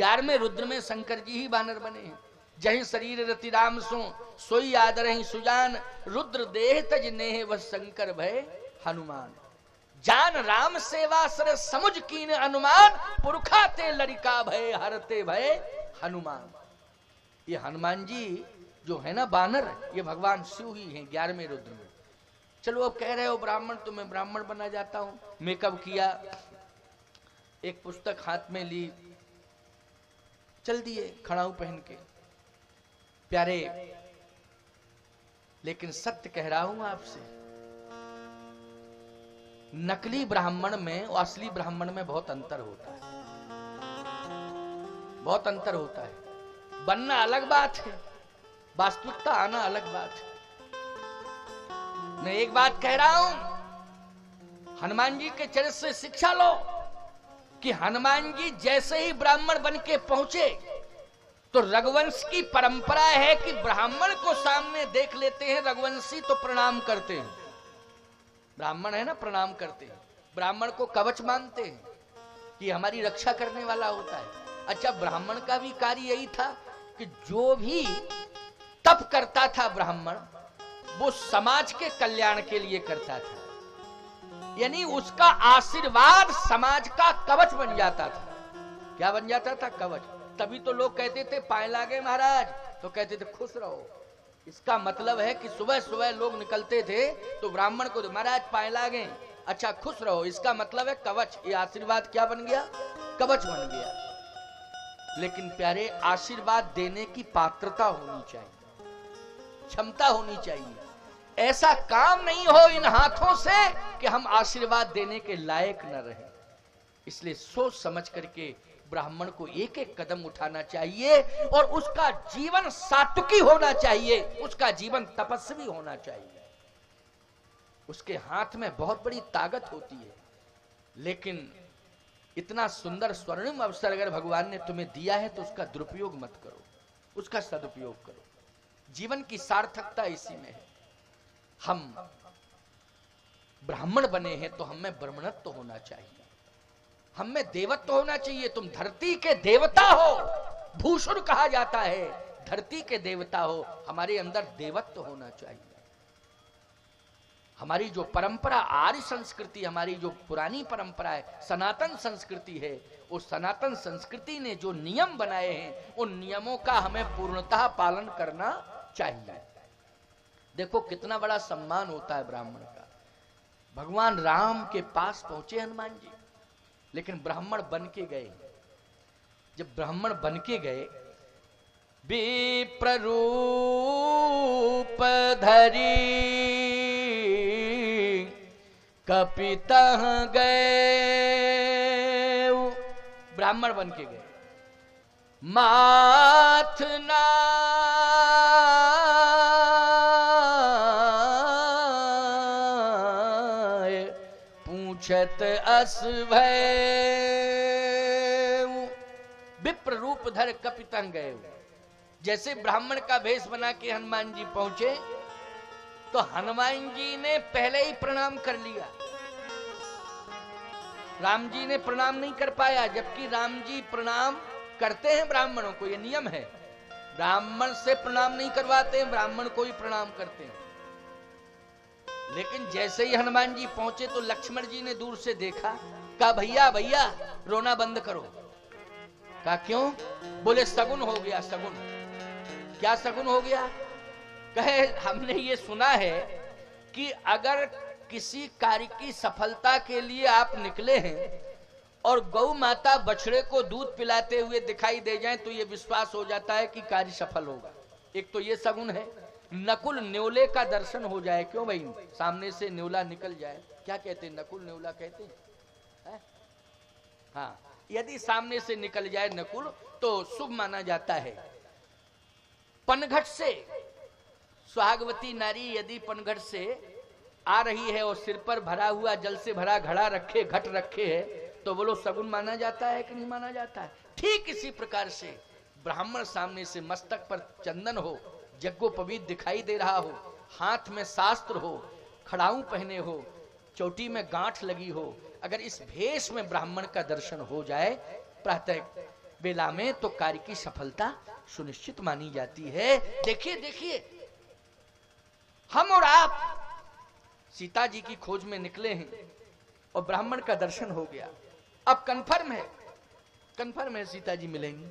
11वें रुद्र में शंकर जी ही बानर बने हैं। जही शरीर रति राम सो सोई आदर ही सुजान, रुद्र देह तज नेह वह शंकर भय हनुमान। जान राम सेवा सर समुझ कीन अनुमान, पुरखा ते लड़का भय हरते भय हनुमान। ये हनुमान जी जो है ना बानर, ये भगवान शिव ही हैं 11वें रुद्र में। चलो अब कह रहे हो ब्राह्मण, तो मैं ब्राह्मण बना जाता हूं। मेकअप किया, एक पुस्तक हाथ में ली, चल दिए खड़ाऊ पहन के प्यारे। लेकिन सत्य कह रहा हूं आपसे, नकली ब्राह्मण में और असली ब्राह्मण में बहुत अंतर होता है, बहुत अंतर होता है। बनना अलग बात है, वास्तविकता आना अलग बात है। मैं एक बात कह रहा हूं, हनुमान जी के चरित्र से शिक्षा लो कि हनुमान जी जैसे ही ब्राह्मण बन के पहुंचे तो रघुवंश की परंपरा है कि ब्राह्मण को सामने देख लेते हैं रघुवंशी तो प्रणाम करते हैं। ब्राह्मण है ना, प्रणाम करते हैं, ब्राह्मण को कवच मानते हैं कि हमारी रक्षा करने वाला होता है। अच्छा, ब्राह्मण का भी कार्य यही था कि जो भी तप करता था ब्राह्मण, वो समाज के कल्याण के लिए करता था, यानी उसका आशीर्वाद समाज का कवच बन जाता था। क्या बन जाता था? कवच। तभी तो लोग कहते थे पाए लागे महाराज, तो कहते थे खुश रहो। इसका मतलब है कि सुबह सुबह लोग निकलते थे तो ब्राह्मण को महाराज पाए लागे, अच्छा खुश रहो, इसका मतलब है कवच। ये आशीर्वाद क्या बन गया? कवच बन गया। लेकिन प्यारे, आशीर्वाद देने की पात्रता होनी चाहिए, क्षमता होनी चाहिए। ऐसा काम नहीं हो इन हाथों से कि हम आशीर्वाद देने के लायक न रहे। इसलिए सोच समझ करके ब्राह्मण को एक एक कदम उठाना चाहिए और उसका जीवन सात्विकी होना चाहिए, उसका जीवन तपस्वी होना चाहिए। उसके हाथ में बहुत बड़ी ताकत होती है। लेकिन इतना सुंदर स्वर्णिम अवसर अगर भगवान ने तुम्हें दिया है तो उसका दुरुपयोग मत करो, उसका सदुपयोग करो। जीवन की सार्थकता इसी में है। हम ब्राह्मण बने हैं तो हमें ब्राह्मणत्व होना चाहिए, हमें देवत्व होना चाहिए। तुम धरती के देवता हो, भूषुर कहा जाता है, धरती के देवता हो, हमारे अंदर देवत्व होना चाहिए। हमारी जो परंपरा आर्य संस्कृति, हमारी जो पुरानी परंपरा है, सनातन संस्कृति है, उस सनातन संस्कृति ने जो नियम बनाए हैं उन नियमों का हमें पूर्णतः पालन करना चाहिए। देखो कितना बड़ा सम्मान होता है ब्राह्मण का। भगवान राम के पास पहुंचे हनुमान जी, लेकिन ब्राह्मण बन के गए। जब ब्राह्मण बन के गए, विप्र रूप धरी कपितः गए। ब्राह्मण बन के गए, माथ ना पूछत अस भय। विप्र रूप धर कपितः गए। जैसे ब्राह्मण का भेष बना के हनुमान जी पहुंचे तो हनुमान जी ने पहले ही प्रणाम कर लिया। राम जी ने प्रणाम नहीं कर पाया, जबकि राम जी प्रणाम करते हैं ब्राह्मणों को, ये नियम है। ब्राह्मण से प्रणाम नहीं करवाते हैं, ब्राह्मण को ही प्रणाम करते हैं। लेकिन जैसे ही हनुमान जी पहुंचे तो लक्ष्मण जी ने दूर से देखा, कहा भैया भैया रोना बंद करो। कहा क्यों? बोले सगुन हो गया। सगुन? क्या सगुन हो गया? कहे हमने ये सुना है कि अगर किसी कार्य की सफलता के लिए आप निकले हैं और गौ माता बछड़े को दूध पिलाते हुए दिखाई दे जाए तो ये विश्वास हो जाता है कि कार्य सफल होगा। एक तो ये सगुन है। नकुल न्योले का दर्शन हो जाए। क्यों भाई? सामने से न्योला निकल जाए। क्या कहते हैं? नकुल न्योला कहते हैं, है? हाँ, यदि सामने से निकल जाए नकुल तो शुभ माना जाता है। पनघट से सुहागवती नारी यदि पनघट से आ रही है और सिर पर भरा हुआ जल से भरा घड़ा रखे, घट रखे है, तो बोलो सगुन माना जाता है कि नहीं माना जाता है? ठीक इसी प्रकार से ब्राह्मण सामने से मस्तक पर चंदन हो, यज्ञोपवीत दिखाई दे रहा हो, हाथ में शास्त्र हो, खड़ाऊ पहने हो, चोटी में गांठ लगी हो, अगर इस भेष में ब्राह्मण का दर्शन हो जाए प्रातः बेला में तो कार्य की सफलता सुनिश्चित मानी जाती है। देखिए देखिए, हम और आप सीता जी की खोज में निकले हैं और ब्राह्मण का दर्शन हो गया। अब कन्फर्म है सीता जी मिलेंगी।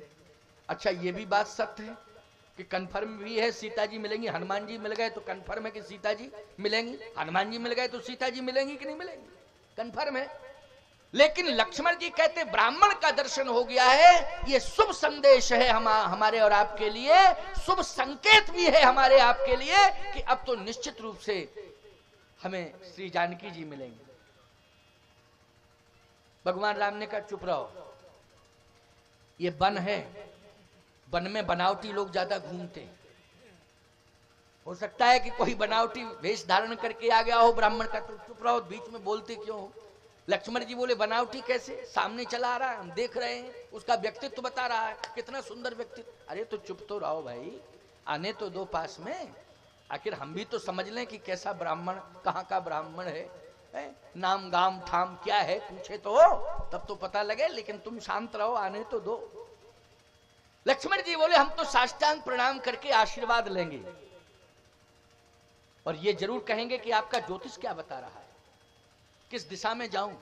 अच्छा, ये भी बात सत्य है कि कन्फर्म भी है सीता जी मिलेंगी। हनुमान जी मिल गए तो कन्फर्म है कि सीता जी मिलेंगी, हनुमान जी मिल गए तो सीता जी मिलेंगी कि नहीं मिलेंगी, कन्फर्म है। लेकिन लक्ष्मण जी कहते ब्राह्मण का दर्शन हो गया है, ये शुभ संदेश है हमारे और आपके लिए, शुभ संकेत भी है हमारे आपके लिए कि अब तो निश्चित रूप से हमें श्री जानकी जी मिलेंगे। भगवान राम ने कहा चुप रहो, ये वन है, वन में बनावटी लोग ज्यादा घूमते, हो सकता है कि कोई बनावटी वेश धारण करके आ गया हो ब्राह्मण का, तो चुप रहो, बीच में बोलते क्यों हो। लक्ष्मण जी बोले बनावटी कैसे, सामने चला आ रहा है, हम देख रहे हैं, उसका व्यक्तित्व बता रहा है, कितना सुंदर व्यक्तित्व। अरे तो चुप तो रहो भाई, आने तो दो पास में, आखिर हम भी तो समझ लें कि कैसा ब्राह्मण, कहाँ का ब्राह्मण है, नाम गाम ठाम क्या है पूछे तो तब तो पता लगे, लेकिन तुम शांत रहो, आने तो दो। लक्ष्मण जी बोले हम तो साष्टांग प्रणाम करके आशीर्वाद लेंगे और ये जरूर कहेंगे कि आपका ज्योतिष क्या बता रहा है, किस दिशा में जाऊं,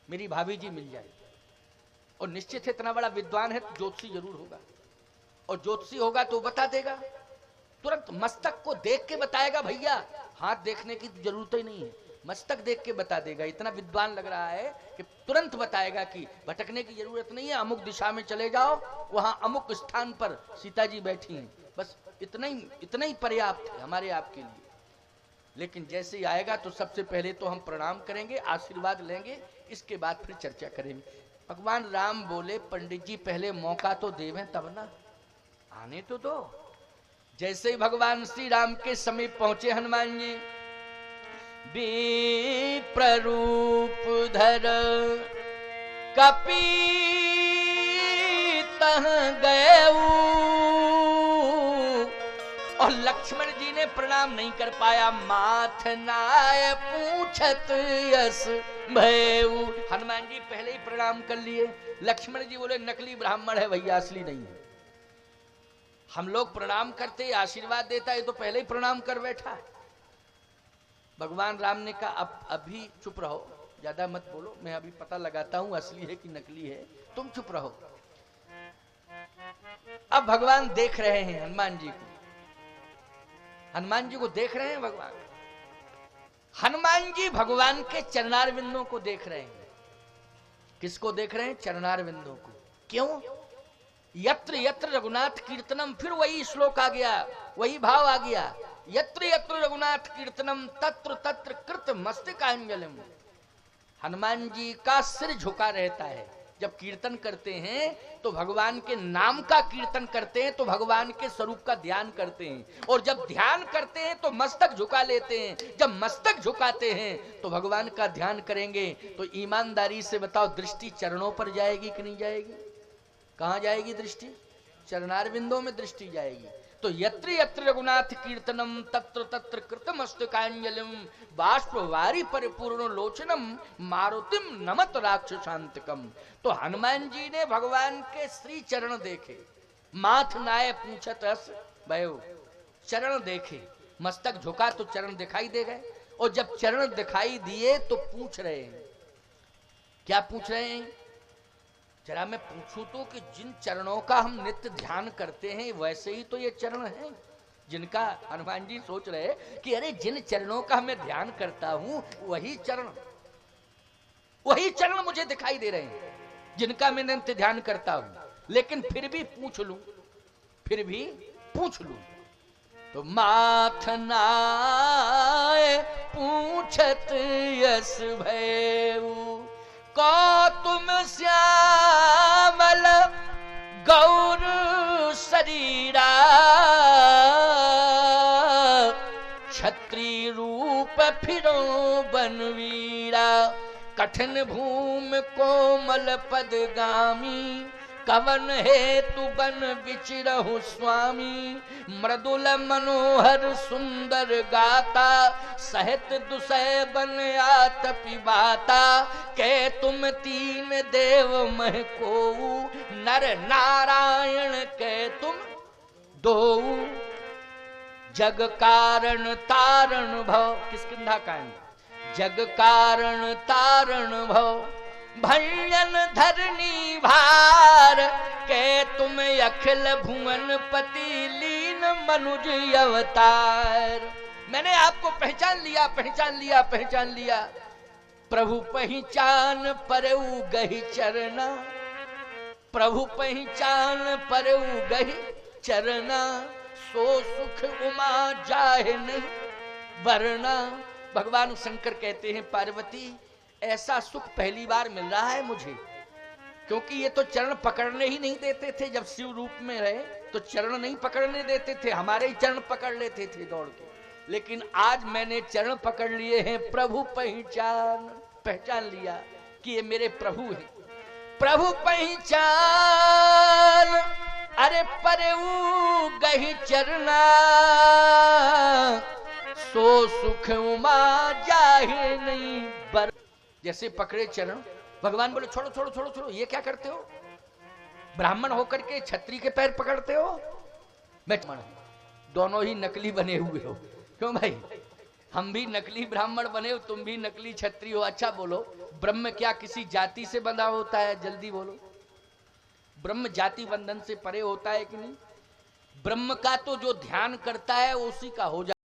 मेरी भाभी जी मिल जाए। और निश्चित है इतना बड़ा विद्वान है तो ज्योतिषी जरूर होगा, और ज्योतिषी होगा तो बता देगा, तुरंत मस्तक को देख के बताएगा भैया, हाथ देखने की जरूरत ही नहीं है, मस्तक देख के बता देगा। इतना विद्वान लग रहा है कि तुरंत बताएगा कि भटकने की जरूरत नहीं है, अमुक दिशा में चले जाओ, वहां अमुक स्थान पर सीता जी बैठी हैं, बस इतना ही पर्याप्त है हमारे आपके लिए। लेकिन जैसे ही आएगा तो सबसे पहले तो हम प्रणाम करेंगे, आशीर्वाद लेंगे, इसके बाद फिर चर्चा करेंगे। भगवान राम बोले पंडित जी पहले मौका तो देवें तब ना, आने तो दो। जैसे ही भगवान श्री राम के समीप पहुंचे हनुमान जी, विप्ररूप धर कपि तह गए, और लक्ष्मण जी ने प्रणाम नहीं कर पाया, माथ नाय पूछत यस भयऊ। हनुमान जी पहले ही प्रणाम कर लिए। लक्ष्मण जी बोले नकली ब्राह्मण है भैया, असली नहीं है। हम लोग प्रणाम करते, आशीर्वाद देता है तो पहले ही प्रणाम कर बैठा। भगवान राम ने कहा अब अभी चुप रहो, ज्यादा मत बोलो, मैं अभी पता लगाता हूं असली है कि नकली है, तुम चुप रहो। अब भगवान देख रहे हैं हनुमान जी को, हनुमान जी को देख रहे हैं भगवान। हनुमान जी भगवान के चरणार बिंदों को देख रहे हैं। किसको देख रहे हैं? चरणार बिंदों को। क्यों? यत्र यत्र रघुनाथ कीर्तनम, फिर वही श्लोक आ गया, वही भाव आ गया, यत्र यत्र रघुनाथ कीर्तनम तत्र तत्र कृत मस्तकांजलिम। हनुमान जी का सिर झुका रहता है। जब कीर्तन करते हैं तो भगवान के नाम का कीर्तन करते हैं, तो भगवान के स्वरूप का ध्यान करते हैं, और जब ध्यान करते हैं तो मस्तक झुका लेते हैं। जब मस्तक झुकाते हैं तो भगवान का ध्यान करेंगे, तो ईमानदारी से बताओ दृष्टि चरणों पर जाएगी कि नहीं जाएगी? कहां जाएगी दृष्टि? चरणार बिंदों में दृष्टि जाएगी। तो यत्र यत्र रघुनाथ कीर्तनम तत्र तत्र कृतमस्तकांजलिम बाष्पवारी परिपूर्ण लोचनम मारुतिम नमत राक्षसांतकम। तो हनुमान जी ने भगवान के श्री चरण देखे, माथ नाय पूछत हस भयो, चरण देखे, मस्तक झुका तो चरण दिखाई दे गए, और जब चरण दिखाई दिए तो पूछ रहे हैं। क्या पूछ रहे हैं? जरा मैं पूछूं तो कि जिन चरणों का हम नित्य ध्यान करते हैं वैसे ही तो ये चरण हैं जिनका हनुमान जी सोच रहे कि अरे जिन चरणों का मैं ध्यान करता हूं वही चरण मुझे दिखाई दे रहे हैं जिनका मैं नित्य ध्यान करता हूं। लेकिन फिर भी पूछ लूं तो माथ नाय पूछत यस भयऊ, को तुम श्यामल गौर शरीरा, क्षत्रिय रूप फिरो बनवीरा, कठिन भूमि कोमल पदगामी, कवन हेतु बन विचिरहु स्वामी, मृदुल मनोहर सुंदर गाता, सहित दुसह बन आतपि बाता, के तुम तीन देव मह कोऊ, नर नारायण के तुम दोऊ, जग कारण तारण भव। किष्किंधा कांड। जग कारण तारण भव, भयन धरनी भार, के तुम अखिल भुवन पति लीन मनुज अवतार। मैंने आपको पहचान लिया, पहचान लिया, पहचान लिया। प्रभु पहचान परऊ गही चरना, प्रभु पहचान परऊ गही चरना, सो सुख उमा जाहे नहीं वरना। भगवान शंकर कहते हैं पार्वती ऐसा सुख पहली बार मिल रहा है मुझे, क्योंकि ये तो चरण पकड़ने ही नहीं देते थे। जब शिव रूप में रहे तो चरण नहीं पकड़ने देते थे, हमारे ही चरण पकड़ लेते थे दौड़ के। लेकिन आज मैंने चरण पकड़ लिए हैं, प्रभु पहचान लिया कि ये मेरे प्रभु हैं। प्रभु पहचान अरे परऊ गही चरना, सो सुख उमा जाहे नहीं बर। जैसे पकड़े चरण, भगवान बोले छोड़ो छोड़ो छोड़ो छोड़ो, ये क्या करते हो? ब्राह्मण होकर के छत्री के पैर पकड़ते हो? मैं दोनों ही नकली बने हुए हो। क्यों भाई? हम भी नकली ब्राह्मण बने हो, तुम भी नकली छत्री हो। अच्छा बोलो, ब्रह्म क्या किसी जाति से बंधा होता है? जल्दी बोलो, ब्रह्म जाति बंधन से परे होता है कि नहीं? ब्रह्म का तो जो ध्यान करता है उसी का हो जाता है।